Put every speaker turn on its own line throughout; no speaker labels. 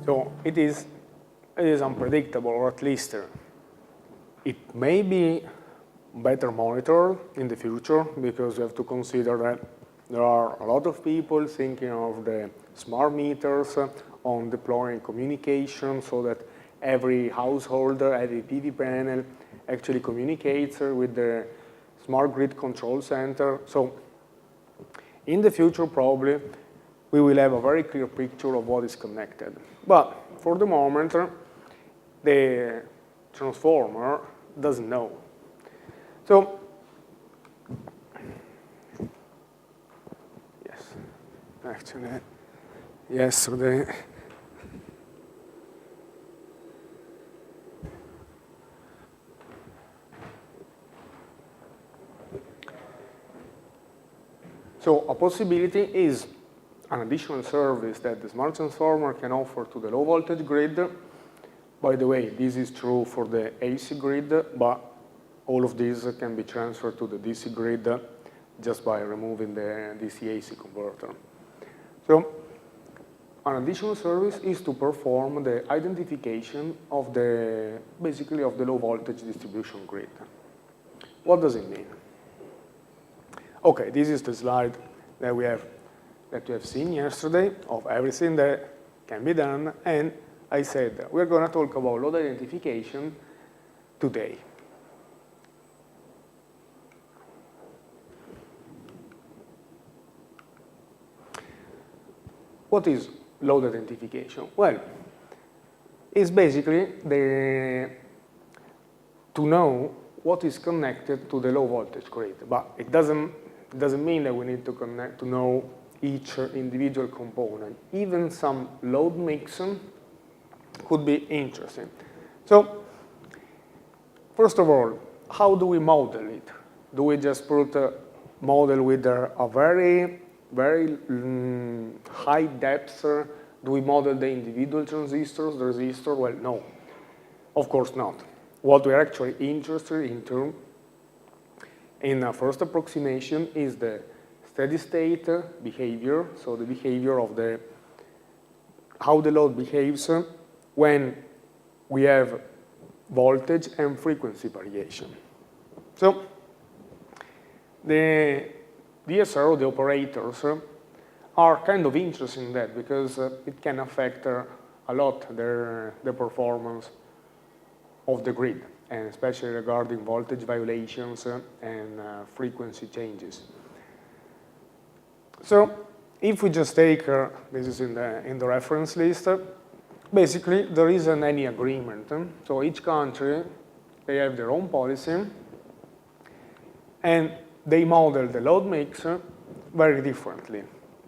So it is unpredictable, or at least it may be better monitored in the future, because you have to consider that there are a lot of people thinking of the smart meters on deploying communication so that every householder, every PV panel actually communicates with the smart grid control center. So in the future, probably, we will have a very clear picture of what is connected. But for the moment, the transformer doesn't know. So, yes, actually, yesterday, so a possibility is an additional service that the smart transformer can offer to the low voltage grid. By the way, this is true for the AC grid, but all of these can be transferred to the DC grid just by removing the DC-AC converter. So an additional service is to perform the identification of basically of the low voltage distribution grid. What does it mean? Okay, this is the slide that we have seen yesterday of everything that can be done, and I said we're going to talk about load identification today. What is load identification? Well, it's basically to know what is connected to the low voltage grid, but it doesn't mean that we need to know each individual component. Even some load mix could be interesting. So, first of all, how do we model it? Do we just put a model with a very high depth? Do we model the individual transistors, the resistor? Well, no, of course not. What we're actually interested in a first approximation is the steady state behavior, so the behavior of how the load behaves when we have voltage and frequency variation. So the DSR, the operators, are kind of interested in that because it can affect a lot the performance of the grid, and especially regarding voltage violations and frequency changes. So if we just take, this is in the reference list, basically there isn't any agreement. So each country, they have their own policy, and they model the load mix very differently.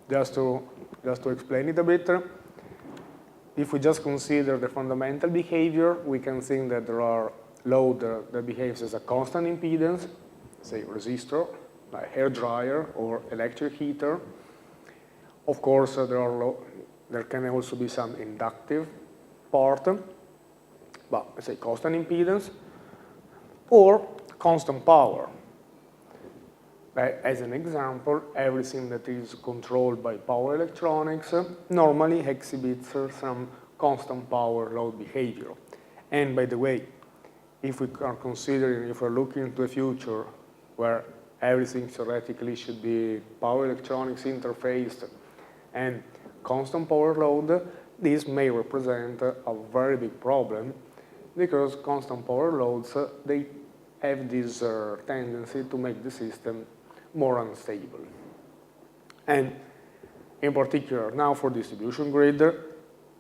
Just to explain it a bit, if we just consider the fundamental behavior, we can think that there are load that behaves as a constant impedance, say resistor, like hair dryer or electric heater. Of course, there can also be some inductive part, but let's say constant impedance, or constant power. As an example, everything that is controlled by power electronics normally exhibits some constant power load behavior. And by the way, if we are considering, if we're looking into the future where everything theoretically should be power electronics interfaced and constant power load, this may represent a very big problem because constant power loads, they have this tendency to make the system more unstable. And in particular, now for distribution grid,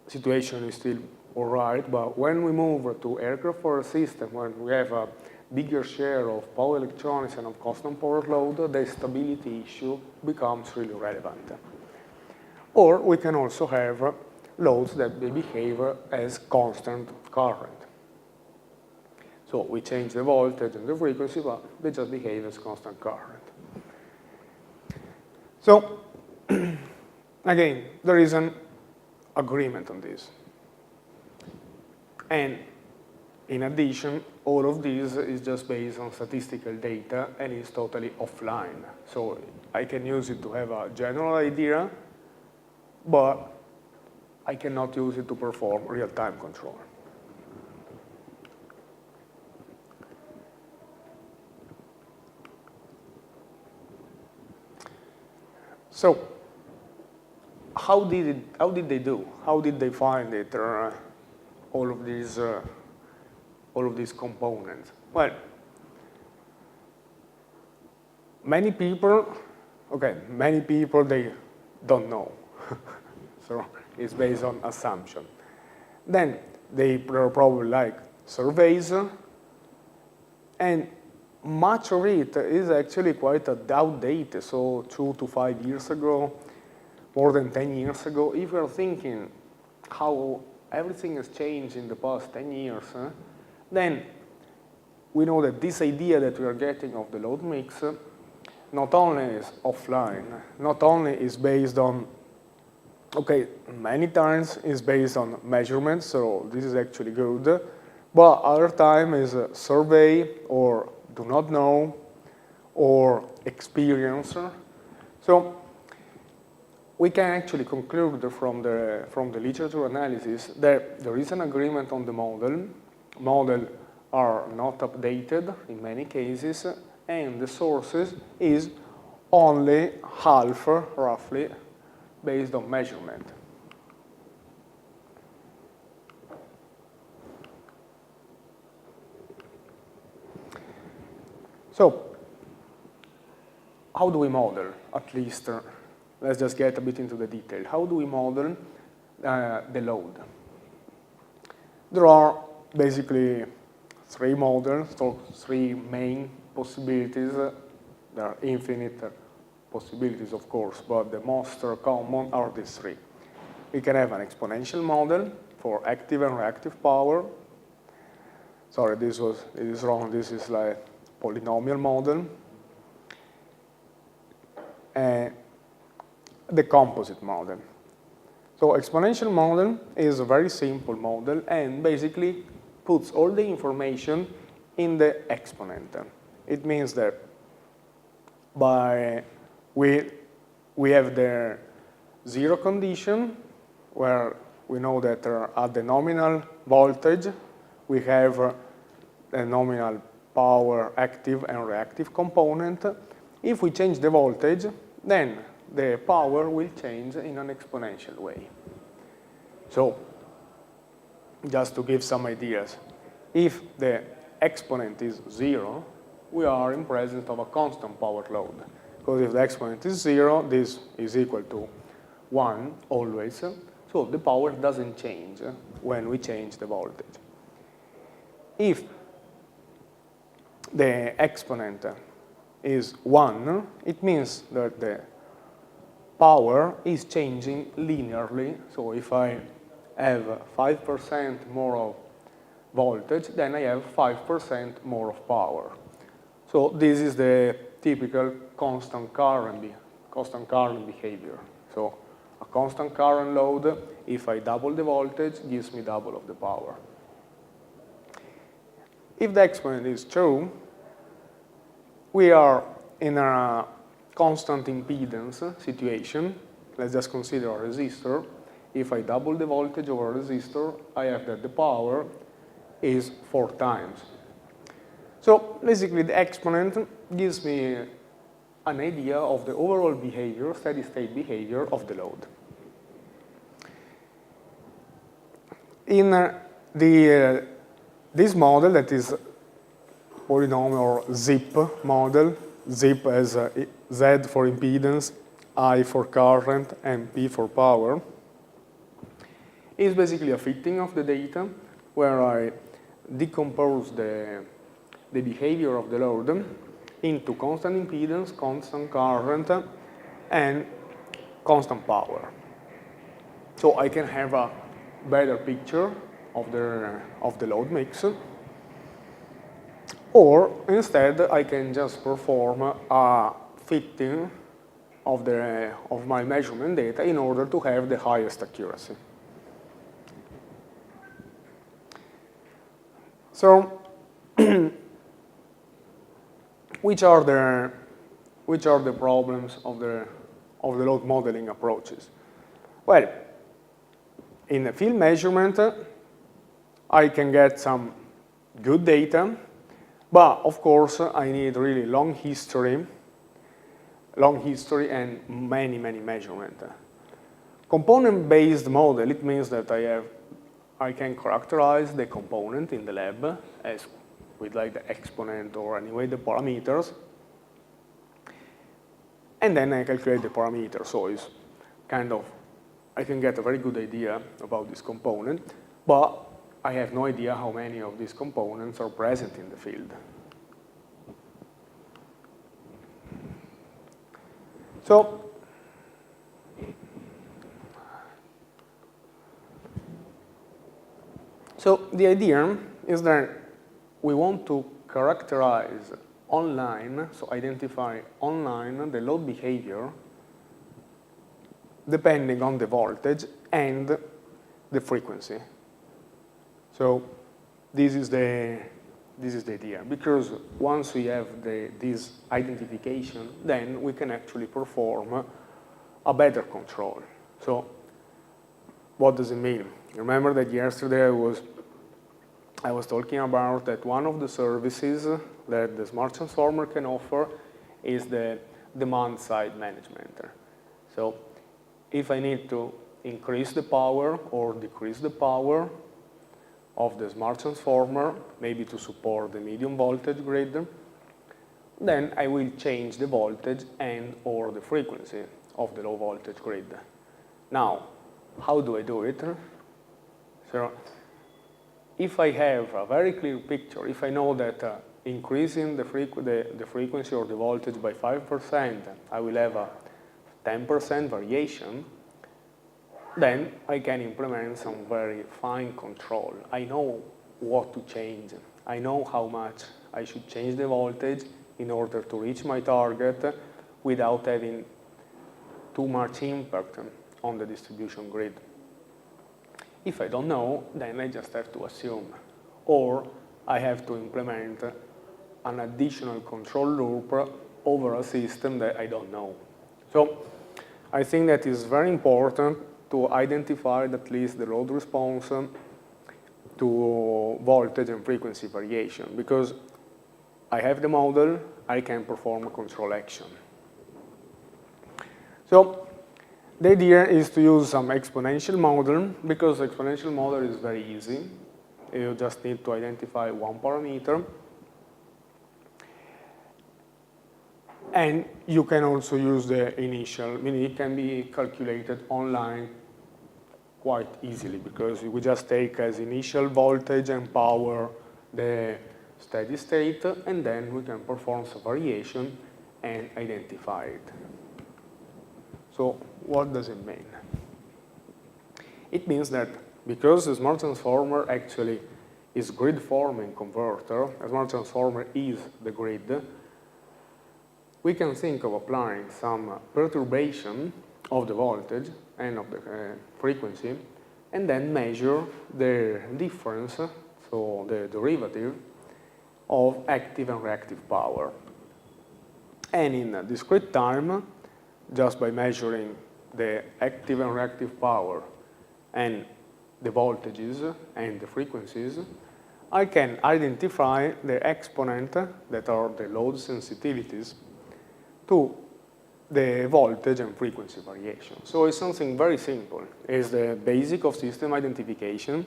situation is still all right, but when we move to aircraft power system, when we have a bigger share of power electronics and of constant power load, the stability issue becomes really relevant. Or we can also have loads that they behave as constant current. So we change the voltage and the frequency, but they just behave as constant current. So, again, there is an agreement on this. And in addition, all of this is just based on statistical data and is totally offline. So I can use it to have a general idea, but I cannot use it to perform real-time control. So, how did they do? How did they find it? All of these components. Well, many people they don't know. So it's based on assumption. Then they probably like surveys, and much of it is actually quite outdated. So 2 to 5 years ago, more than 10 years ago, if you're thinking how everything has changed in the past 10 years, then we know that this idea that we are getting of the load mix not only is offline, not only is based on, okay, many times is based on measurements, so this is actually good, but other time is a survey or do not know or experience. So we can actually conclude from the literature analysis that there is an agreement on the model. Models are not updated in many cases, and the sources is only half, roughly, based on measurement. So, how do we model, at least? Let's just get a bit into the detail. How do we model the load? There are basically 3 models, or 3 main possibilities. There are infinite possibilities, of course, but the most common are these 3. We can have an exponential model for active and reactive power. Sorry, this is wrong. This is like polynomial model. And the composite model. So exponential model is a very simple model and basically puts all the information in the exponent. It means that we have the zero condition where we know that at the nominal voltage we have a nominal power active and reactive component. If we change the voltage, then the power will change in an exponential way. So, just to give some ideas, if the exponent is 0, we are in presence of a constant power load. Because if the exponent is 0, this is equal to 1 always. So the power doesn't change when we change the voltage. If the exponent is 1, it means that the power is changing linearly. So if I have 5% more of voltage, then I have 5% more of power. So this is the typical constant current behavior. So a constant current load, if I double the voltage, gives me double of the power. If the exponent is true, we are in a constant impedance situation. Let's just consider a resistor. If I double the voltage of a resistor, I have that the power is 4 times. So basically the exponent gives me an idea of the overall behavior, steady-state behavior of the load. In this model that is polynomial or zip model, zip as Z for impedance, I for current, and P for power, is basically a fitting of the data where I decompose the behavior of the load into constant impedance, constant current, and constant power. So I can have a better picture of the load mix, or instead I can just perform a fitting of my measurement data in order to have the highest accuracy. So which are the problems of the load modeling approaches? Well, in the field measurement, I can get some good data, but of course I need really long history and many measurements. Component-based model, it means that I can characterize the component in the lab as with like the exponent or anyway the parameters, and then I calculate the parameters. So it's kind of, I can get a very good idea about this component, but I have no idea how many of these components are present in the field. So the idea is that we want to characterize online, so identify online the load behavior depending on the voltage and the frequency. So this is the idea, because once we have this identification, then we can actually perform a better control. So what does it mean? Remember that yesterday I was talking about that one of the services that the smart transformer can offer is the demand-side management. So if I need to increase the power or decrease the power of the smart transformer, maybe to support the medium voltage grid, then I will change the voltage and or the frequency of the low voltage grid. Now, how do I do it? So if I have a very clear picture, if I know that increasing the frequency or the voltage by 5%, I will have a 10% variation, then I can implement some very fine control. I know what to change. I know how much I should change the voltage in order to reach my target without having too much impact on the distribution grid. If I don't know, then I just have to assume. Or I have to implement an additional control loop over a system that I don't know. So I think that is very important to identify at least the load response to voltage and frequency variation, because I have the model, I can perform a control action. So the idea is to use some exponential model, because exponential model is very easy. You just need to identify one parameter. And you can also use the initial, meaning it can be calculated online quite easily, because we just take as initial voltage and power the steady state, and then we can perform some variation and identify it. So what does it mean? It means that because the smart transformer actually is grid-forming converter, a smart transformer is the grid, we can think of applying some perturbation of the voltage and of the frequency, and then measure the difference, so the derivative of active and reactive power. And in a discrete time, just by measuring the active and reactive power and the voltages and the frequencies, I can identify the exponent, that are the load sensitivities, to the voltage and frequency variation. So it's something very simple. It's the basic of system identification.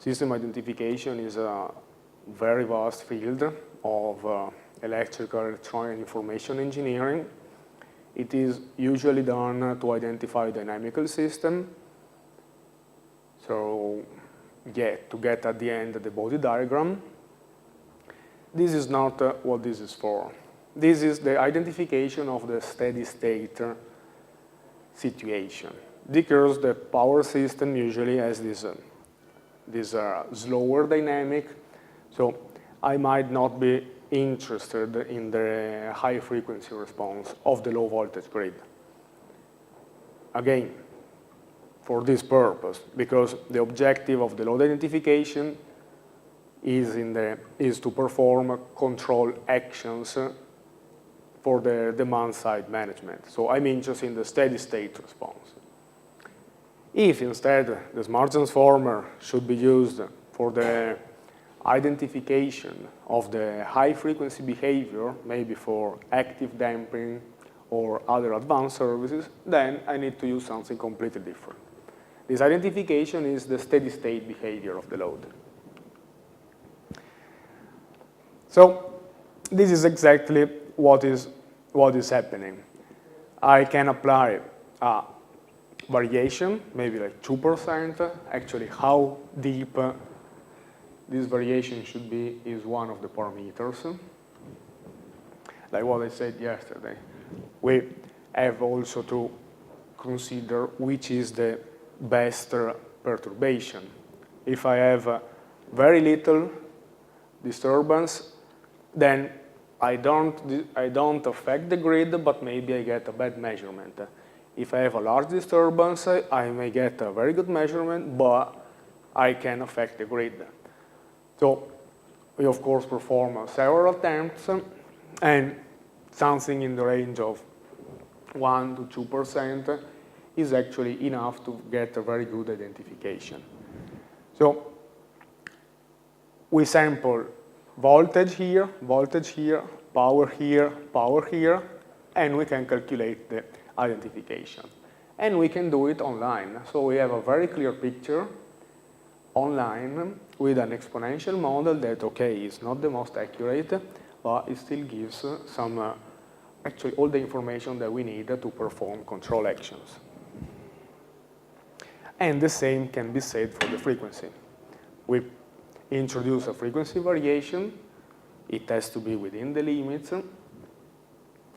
System identification is a very vast field of electrical, electronic, and information engineering. It is usually done to identify dynamical system. So, yeah, to get at the end the body diagram. This is not what this is for. This is the identification of the steady state situation, because the power system usually has this slower dynamic. So I might not be interested in the high frequency response of the low voltage grid. Again, for this purpose, because the objective of the load identification is to perform control actions for the demand side management. So I'm interested in the steady state response. If instead the smart transformer should be used for the identification of the high frequency behavior, maybe for active damping or other advanced services, then I need to use something completely different. This identification is the steady state behavior of the load. So this is exactly what is happening. I can apply a variation, maybe like 2%. Actually, how deep this variation should be is one of the parameters. Like what I said yesterday, we have also to consider which is the best perturbation. If I have very little disturbance, then I don't affect the grid, but maybe I get a bad measurement. If I have a large disturbance, I may get a very good measurement, but I can affect the grid. So we, of course, perform several attempts, and something in the range of 1 to 2% is actually enough to get a very good identification. So we sample voltage here, power here, and we can calculate the identification. And we can do it online. So we have a very clear picture online with an exponential model that, okay, is not the most accurate, but it still gives some, actually all the information that we need to perform control actions. And the same can be said for the frequency. We introduce a frequency variation. It has to be within the limits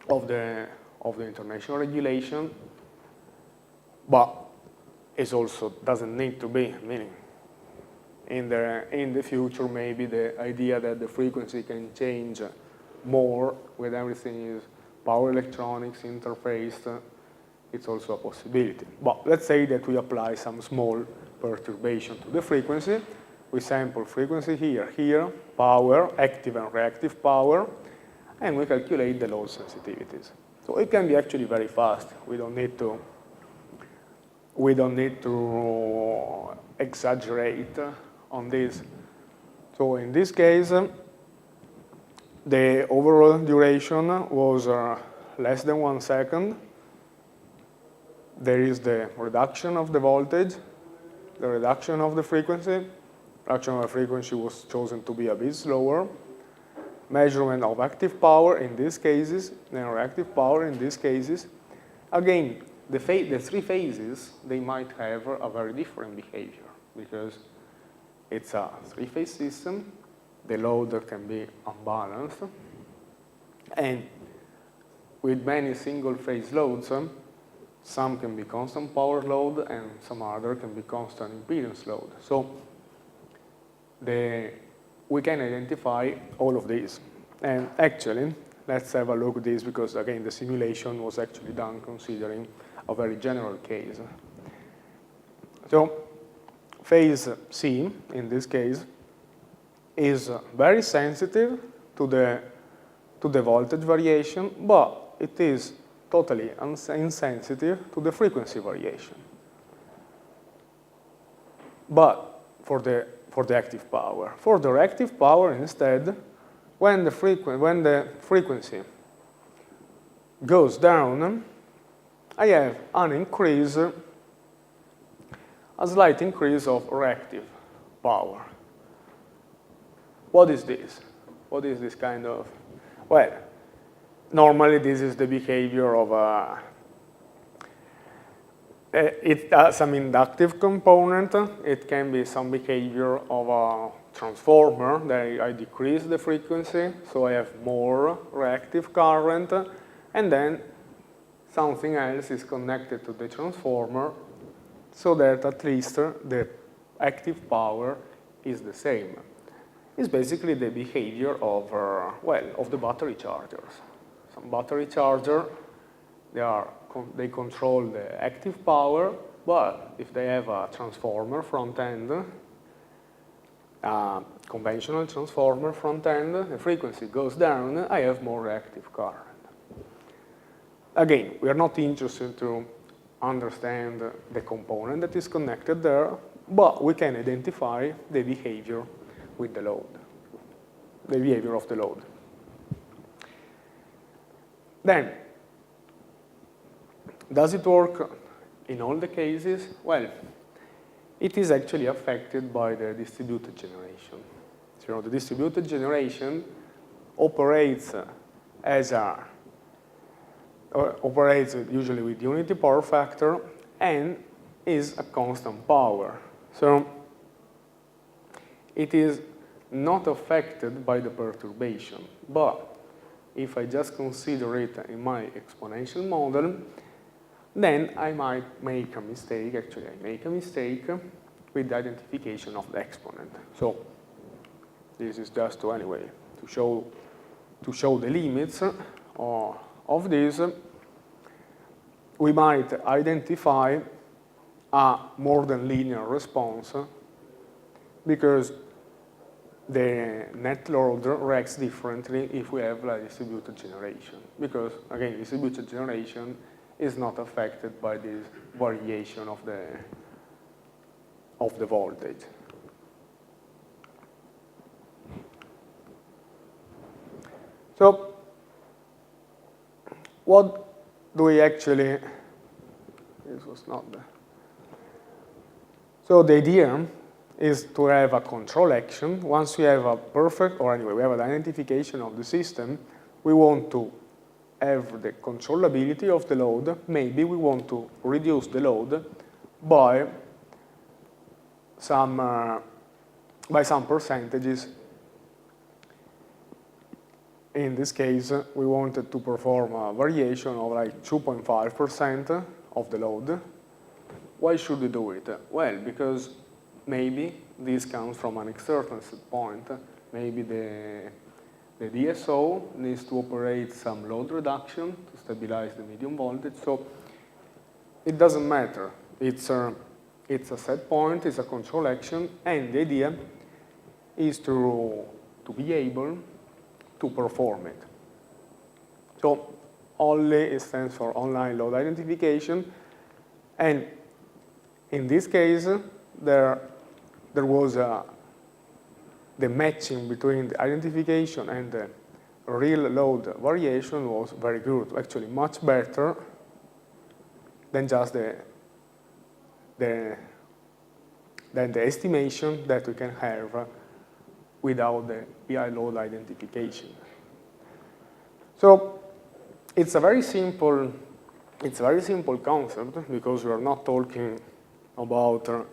of the international regulation, but it also doesn't need to be, meaning in the future maybe the idea that the frequency can change more with everything is power electronics interfaced, it's also a possibility. But let's say that we apply some small perturbation to the frequency. We sample frequency here, power, active and reactive power, and we calculate the load sensitivities. So it can be actually very fast. We don't need to exaggerate on this. So in this case, the overall duration was less than 1 second. There is the reduction of the voltage, the reduction of the frequency. Reduction of the frequency was chosen to be a bit slower. Measurement of active power in these cases, and reactive power in these cases. Again, the 3 phases, they might have a very different behavior because it's a 3-phase system. The load can be unbalanced. And with many single-phase loads, some can be constant power load and some other can be constant impedance load. So we can identify all of these. And actually, let's have a look at this because, again, the simulation was actually done considering a very general case. So phase C, in this case, is very sensitive to the voltage variation, but it is totally insensitive to the frequency variation. But for the active power. For the reactive power, instead, when the frequency goes down, I have an increase, a slight increase of reactive power. What is this? What is this kind of? Well, normally this is the behavior of it has some inductive component. It can be some behavior of a transformer that I decrease the frequency, so I have more reactive current, and then something else is connected to the transformer so that at least the active power is the same. It's basically the behavior of, of the battery chargers. Some battery charger, they control the active power, but if they have a transformer front end, conventional transformer front end, the frequency goes down, I have more reactive current. Again, we are not interested to understand the component that is connected there, but we can identify the behavior with the load, the behavior of the load. Then, does it work in all the cases? Well, it is actually affected by the distributed generation. So the distributed generation operates operates usually with unity power factor and is a constant power. So it is not affected by the perturbation, but if I just consider it in my exponential model, then I might make a mistake. Actually, I make a mistake with the identification of the exponent. So this is just to, anyway, to show the limits of this. We might identify a more than linear response because the net load reacts differently if we have a distributed generation. Because, again, distributed generation is not affected by this variation of the voltage. So, what do we actually, this was not the, so the idea is to have a control action. Once we have a perfect, or anyway, we have an identification of the system, we want to have the controllability of the load. Maybe we want to reduce the load by some percentages. In this case, we wanted to perform a variation of like 2.5% of the load. Why should we do it? Well, because maybe this comes from an external set point. Maybe the DSO needs to operate some load reduction to stabilize the medium voltage. So it doesn't matter. It's a set point, it's a control action, and the idea is to be able to perform it. So only stands for online load identification, and in this case there was the matching between the identification and the real load variation was very good, actually much better than just the estimation that we can have without the PI load identification. So it's a very simple concept because we are not talking about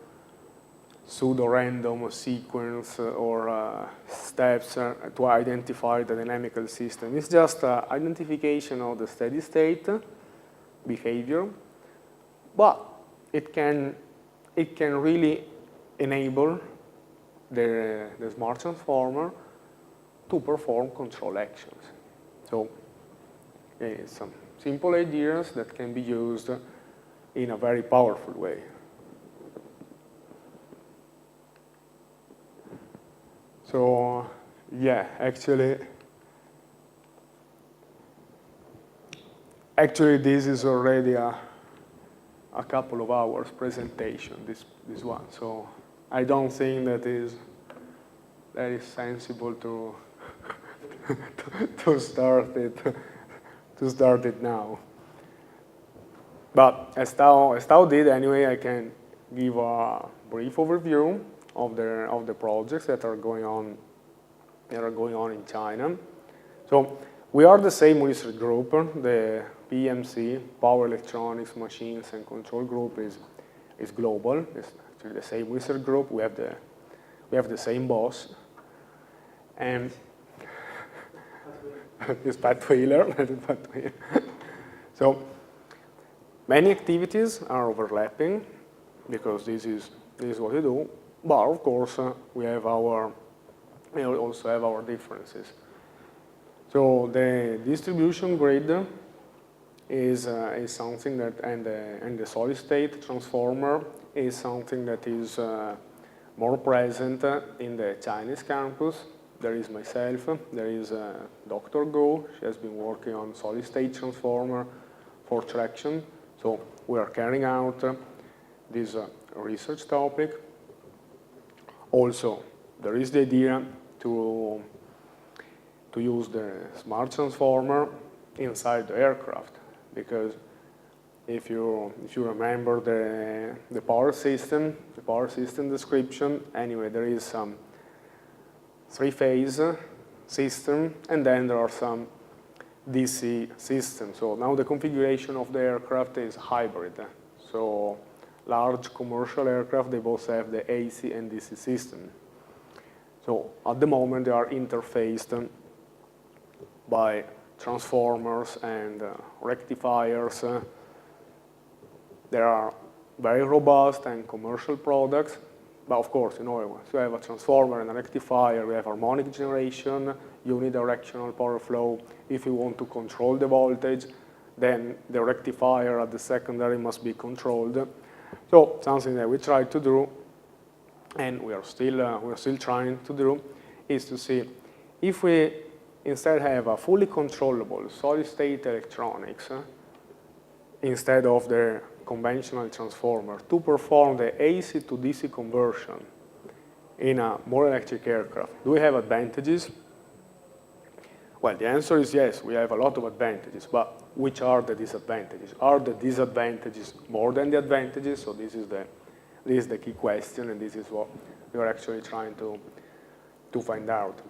pseudo-random sequence or steps to identify the dynamical system. It's just identification of the steady state behavior, but it can really enable the smart transformer to perform control actions. So some simple ideas that can be used in a very powerful way. So yeah, actually this is already a couple of hours presentation, this one. So I don't think that is sensible to to start it now. But as Tao did anyway, I can give a brief overview of the projects that are going on in China. So we are the same research group. The PMC, Power Electronics, Machines and Control Group is global. It's actually the same research group. We have the same boss, and it's Pat Wheeler. So many activities are overlapping because this is what we do. But of course, we also have our differences. So the distribution grid is something that, and the solid state transformer is something that is more present in the Chinese campus. There is myself, there is Dr. Go. She has been working on solid state transformer for traction. So we are carrying out this research topic. Also, there is the idea to use the smart transformer inside the aircraft, because if you remember the power system description, anyway, there is some three-phase system, and then there are some DC systems. So now the configuration of the aircraft is hybrid. So large commercial aircraft, they both have the AC and DC system. So at the moment, they are interfaced by transformers and rectifiers. There are very robust and commercial products, but of course, you know, if you have a transformer and a rectifier, we have harmonic generation, unidirectional power flow. If you want to control the voltage, then the rectifier at the secondary must be controlled. So something that we try to do, and we're still trying to do, is to see if we instead have a fully controllable solid-state electronics instead of the conventional transformer to perform the AC to DC conversion in a more electric aircraft. Do we have advantages? Well, the answer is yes, we have a lot of advantages, but which are the disadvantages? Are the disadvantages more than the advantages? So this is the key question, and this is what we are actually trying to find out.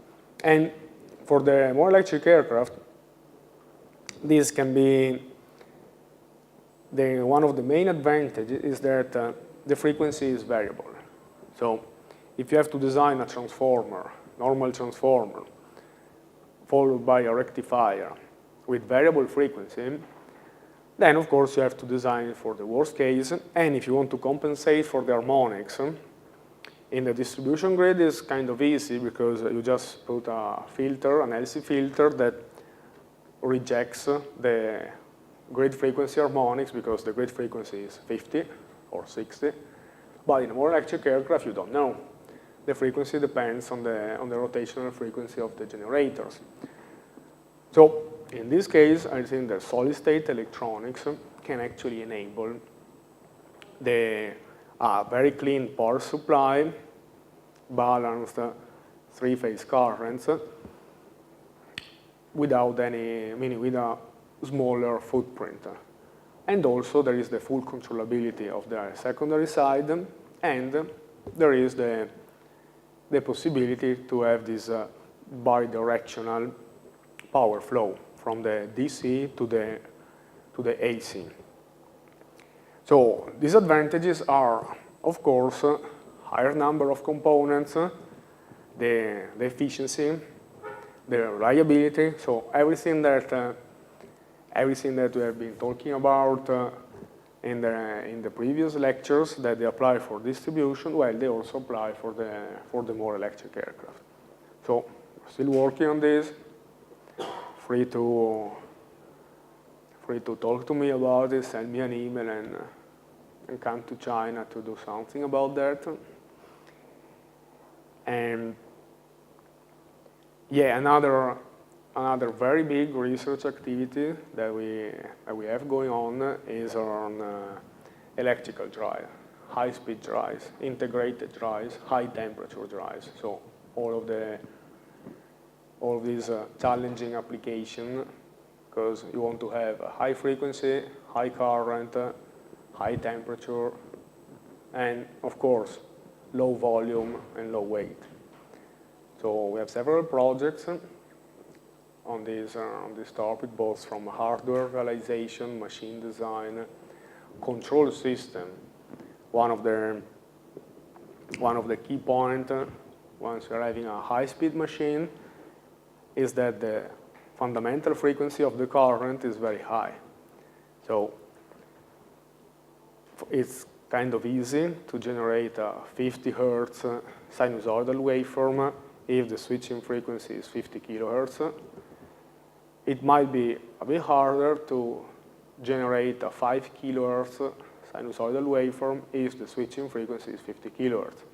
And for the more electric aircraft, this can be one of the main advantages is that the frequency is variable. So if you have to design a transformer, normal transformer, followed by a rectifier with variable frequency, then of course you have to design it for the worst case. And if you want to compensate for the harmonics, in the distribution grid is kind of easy because you just put a filter, an LC filter that rejects the grid frequency harmonics because the grid frequency is 50 or 60. But in a more electric aircraft, you don't know. The frequency depends on the rotational frequency of the generators. So in this case, I think that solid-state electronics can actually enable the very clean power supply, balanced three-phase currents, without any, meaning with a smaller footprint. And also there is the full controllability of the secondary side, and there is the possibility to have this bidirectional power flow from the DC to the AC. So these advantages are, of course, higher number of components, the efficiency, the reliability. So everything that we have been talking about in the previous lectures that they apply for distribution, well, they also apply for the more electric aircraft. So we're still working on this. Free to talk to me about it, send me an email, and come to China to do something about that. And yeah, another very big research activity that we have going on is on electrical drive, high-speed drives, integrated drives, high-temperature drives. So all of these challenging applications, because you want to have a high frequency, high current, high temperature, and of course, low volume and low weight. So we have several projects on this topic, both from hardware realization, machine design, control system. One of the key points once you're having a high-speed machine is that the fundamental frequency of the current is very high. So it's kind of easy to generate a 50 hertz sinusoidal waveform if the switching frequency is 50 kilohertz. It might be a bit harder to generate a 5 kilohertz sinusoidal waveform if the switching frequency is 50 kilohertz.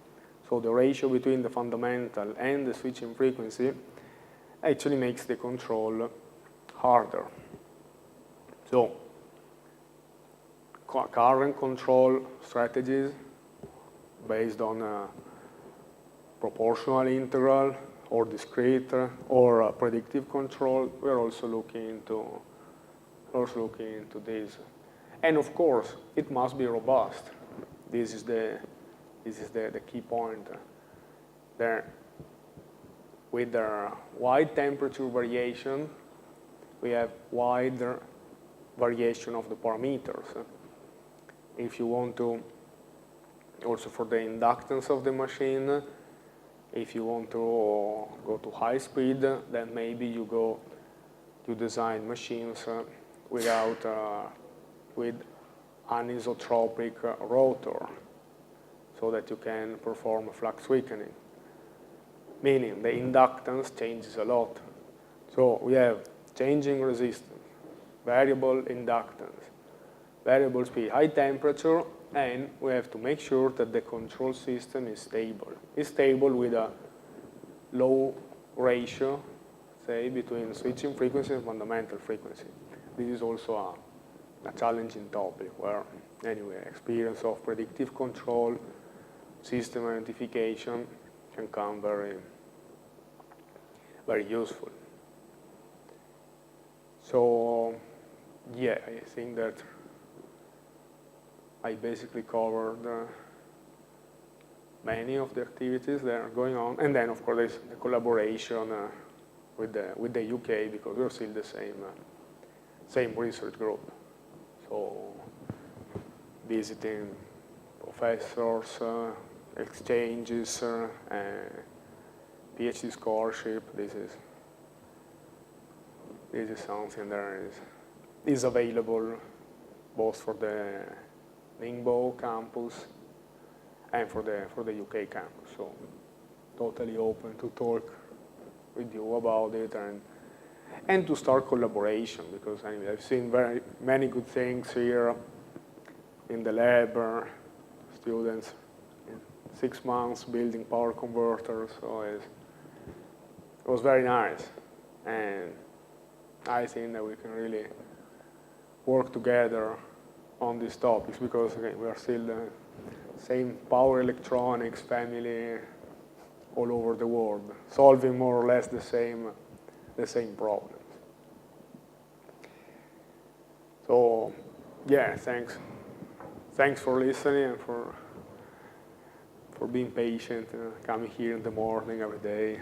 So the ratio between the fundamental and the switching frequency actually makes the control harder. So current control strategies based on proportional integral or discrete or predictive control. We're also looking into this. And of course, it must be robust. This is the key point. There, with the wide temperature variation, we have wider variation of the parameters. If you want to, also for the inductance of the machine, if you want to go to high speed, then maybe you design machines with anisotropic rotor, so that you can perform flux weakening, meaning the inductance changes a lot. So we have changing resistance, variable inductance, variable speed, high temperature, and we have to make sure that the control system is stable. It's stable with a low ratio, say, between switching frequency and fundamental frequency. This is also a challenging topic where, anyway, experience of predictive control, system identification can come very, very useful. So, yeah, I think that I basically covered many of the activities that are going on, and then of course there's the collaboration with the UK, because we're still the same research group. So visiting professors, exchanges, PhD scholarship. This is something that is available both for the Ningbo campus and for the UK campus. So totally open to talk with you about it and to start collaboration, because anyway, I've seen very many good things here in the lab. Students in 6 months building power converters, so it was very nice. And I think that we can really work together on these topics, because again, we are still the same power electronics family all over the world, solving more or less the same problems. So, yeah, thanks for listening and for being patient, coming here in the morning every day.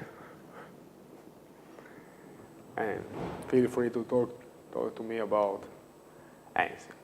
And feel free to talk to me about anything.